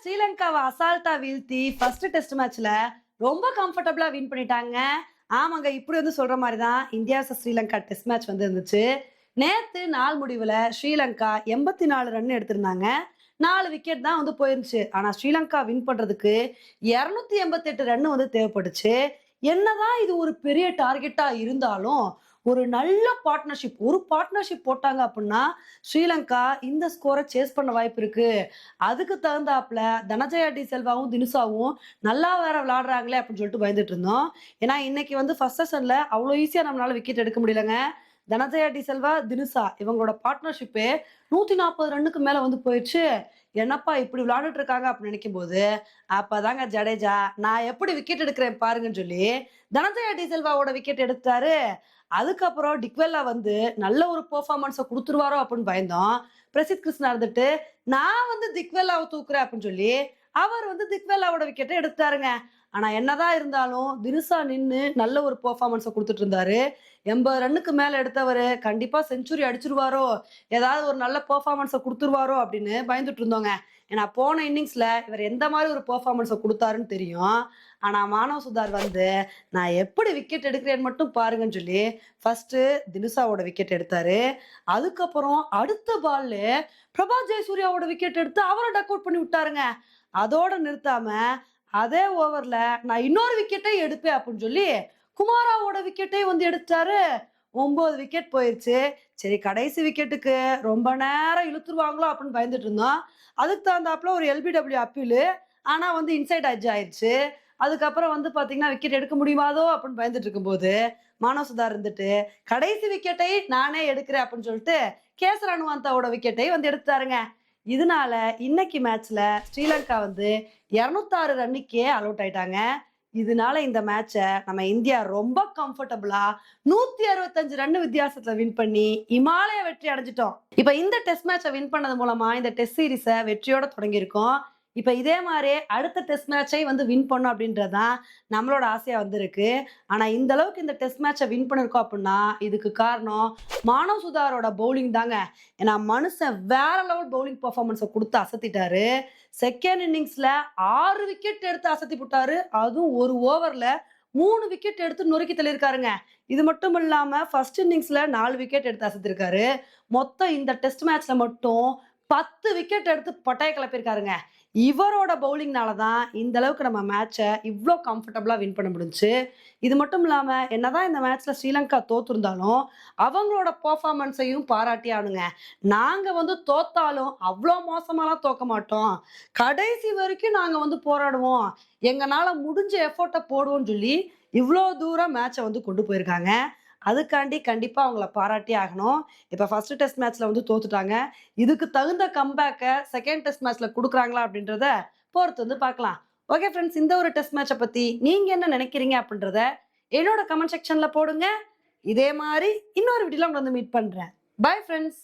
ஸ்ரீலங்காவை அசால்ட்டா வீழ்த்தி first test மேட்ச்ல ரொம்ப கம்ஃபர்டபுளா வின் பண்ணிட்டாங்க. ஆமாங்க, இப்படி சொல்ற மாதிரி தான் India vs Sri Lanka test match இருந்துச்சு. நேத்து நாள் முடிவுல ஸ்ரீலங்கா 84 ரன் எடுத்திருந்தாங்க. 4 விக்கெட் தான் போயிருந்துச்சு. ஆனா ஸ்ரீலங்கா வின் பண்றதுக்கு 288 ரன் தேவைப்பட்டுச்சு. என்னதான் இது ஒரு பெரிய டார்கெட்டா இருந்தாலும் ஒரு நல்ல பார்ட்னர்ஷிப் போட்டாங்க அப்படின்னா ஸ்ரீலங்கா இந்த ஸ்கோரை சேஸ் பண்ண வாய்ப்பு இருக்கு. அதுக்கு தகுந்தாப்புல தனஜயா டி செல்வாவும் தினுசாவும் நல்லா வேற விளையாடுறாங்களே அப்படின்னு பயந்துட்டு இருந்தோம். ஏன்னா இன்னைக்கு ஃபர்ஸ்ட் செஷன்ல அவ்வளோ ஈஸியா நம்மளால விக்கெட் எடுக்க முடியலங்க. தனஜயா டி செல்வா தினுசா இவங்களோட பார்ட்னர்ஷிப்பு 140 ரன்னுக்கு மேல போயிடுச்சு. என்னப்பா இப்படி விளையாண்டுட்டு இருக்காங்க அப்படின்னு நினைக்கும் போது அப்பதாங்க ஜடேஜா நான் எப்படி விக்கெட் எடுக்கிறேன் பாருங்கன்னு சொல்லி தனஜயா டி செல்வாவோட விக்கெட் எடுத்தாரு. அதுக்கப்புறம் டிக்வெல்லா நல்ல ஒரு பெர்ஃபார்மன்ஸை கொடுத்துருவாரோ அப்படின்னு பயந்தோம். பிரசித் கிருஷ்ணா இருந்துட்டு நான் திக்வெல்லாவை தூக்குறேன் அப்படின்னு சொல்லி அவர் திக்வெல்லாவோட விக்கெட்டை எடுத்தாருங்க. ஆனா என்னதான் இருந்தாலும் தினுசா நின்னு நல்ல ஒரு பெர்ஃபார்மன்ஸை கொடுத்துட்டு இருந்தாரு. 80 ரன்னுக்கு மேல எடுத்தவர் கண்டிப்பா செஞ்சுரி அடிச்சிருவாரோ, ஏதாவது ஒரு நல்ல பெர்ஃபார்மன்ஸை கொடுத்துருவாரோ அப்படின்னு பயந்துட்டு இருந்தோங்க. ஏன்னா போன இன்னிங்ஸ்ல இவர் எந்த மாதிரி ஒரு பெர்ஃபார்மன்ஸை கொடுத்தாருன்னு தெரியும். ஆனா மானவ் சுதார் நான் எப்படி விக்கெட் எடுக்கிறேன்னு மட்டும் பாருங்கன்னு சொல்லி ஃபர்ஸ்ட் தினுசாவோட விக்கெட் எடுத்தாரு. அதுக்கப்புறம் அடுத்த பால்ல பிரபா ஜெயசூர்யாவோட விக்கெட் எடுத்து அவரை டக் அவுட் பண்ணி விட்டாருங்க. அதோட நிறுத்தாம அதே ஓவர்ல நான் இன்னொரு விக்கெட்டை எடுப்பேன் அப்படின்னு சொல்லி குமாராவோட விக்கெட்டை எடுத்தாரு. 9 விக்கெட் போயிருச்சு. சரி, கடைசி விக்கெட்டுக்கு ரொம்ப நேரம் இழுத்துருவாங்களோ அப்படின்னு பயந்துட்டு இருந்தோம். அதுக்கு தகுந்தாப்புல ஒரு எல்பிடபிள்யூ அப்பீலு. ஆனா இன்சைட் எட்ஜ் ஆயிடுச்சு. அதுக்கப்புறம் பாத்தீங்கன்னா விக்கெட் எடுக்க முடியுமாதோ அப்படின்னு பயந்துட்டு இருக்கும்போது மானவ் சுதார் கடைசி விக்கெட்டை நானே எடுக்கிறேன் அப்படின்னு சொல்லிட்டு கேசர் அனுவந்தாவோட விக்கெட்டை எடுத்தாருங்க. இதனால இன்னைக்கு மேட்ச்ல ஸ்ரீலங்கா 206 ரன்னுக்கே அலவுட் ஆயிட்டாங்க. இதனால இந்த மேட்சை நம்ம இந்தியா ரொம்ப கம்ஃபர்டபுளா 165 ரன் வித்தியாசத்துல வின் பண்ணி இமாலய வெற்றி அடைஞ்சிட்டோம். இப்ப இந்த டெஸ்ட் மேட்சை வின் பண்ணது மூலமா இந்த டெஸ்ட் சீரீஸை வெற்றியோட தொடங்கியிருக்கோம். இப்ப இதே மாதிரி அடுத்த டெஸ்ட் மேட்சை வின் பண்ணும் அப்படின்றதுதான் நம்மளோட ஆசையா இருக்கு. ஆனா இந்த அளவுக்கு இந்த டெஸ்ட் மேட்சை வின் பண்ணிருக்கோம் அப்படின்னா இதுக்கு காரணம் மானவ் சுதாரோட பவுலிங் தாங்க. ஏன்னா மனுஷன் வேற லெவல் பவுலிங் பெர்ஃபார்மன்ஸை கொடுத்து அசத்திட்டாரு. செகண்ட் இன்னிங்ஸ்ல 6 விக்கெட் எடுத்து அசத்தி போட்டாரு. அதுவும் ஒரு ஓவர்ல 3 விக்கெட் எடுத்து நொறுக்கி தள்ளியிருக்காருங்க. இது மட்டும் இல்லாம ஃபர்ஸ்ட் இன்னிங்ஸ்ல 4 விக்கெட் எடுத்து அசத்திருக்காரு. மொத்தம் இந்த டெஸ்ட் மேட்ச்ல மட்டும் 10 விக்கெட் எடுத்து பட்டாய கிளப்பியிருக்காருங்க. இவரோட பவுலிங்னால தான் இந்த அளவுக்கு நம்ம மேட்சை இவ்வளோ கம்ஃபர்டபுளா வின் பண்ண முடிஞ்சுச்சு. இது மட்டும் இல்லாம என்னதான் இந்த மேட்ச்ல ஸ்ரீலங்கா தோத்துருந்தாலும் அவங்களோட பெர்ஃபார்மன்ஸையும் பாராட்டி ஆகணுங்க. நாங்க தோத்தாலும் அவ்வளோ மோசமாலாம் தோக்க மாட்டோம். கடைசி வரைக்கும் நாங்க போராடுவோம். எங்கனால முடிஞ்ச எஃபோர்ட்டை போடுவோம்னு சொல்லி இவ்வளோ தூரம் மேட்சை கொண்டு போயிருக்காங்க. அதுக்காண்டி கண்டிப்பா அவங்கள பாராட்டி ஆகணும். இப்ப ஃபர்ஸ்ட் டெஸ்ட் மேட்ச்ல தோத்துட்டாங்க. இதுக்கு தகுந்த கம்பேக்கை செகண்ட் டெஸ்ட் மேட்ச்ல கொடுக்குறாங்களா அப்படின்றத பொறுத்து பார்க்கலாம். ஓகே ஃப்ரெண்ட்ஸ், இந்த ஒரு டெஸ்ட் மேட்சை பத்தி நீங்க என்ன நினைக்கிறீங்க அப்படின்றத என்னோட கமெண்ட் செக்ஷன்ல போடுங்க. இதே மாதிரி இன்னொரு வீடியோல உங்களை மீட் பண்றேன். Bye friends.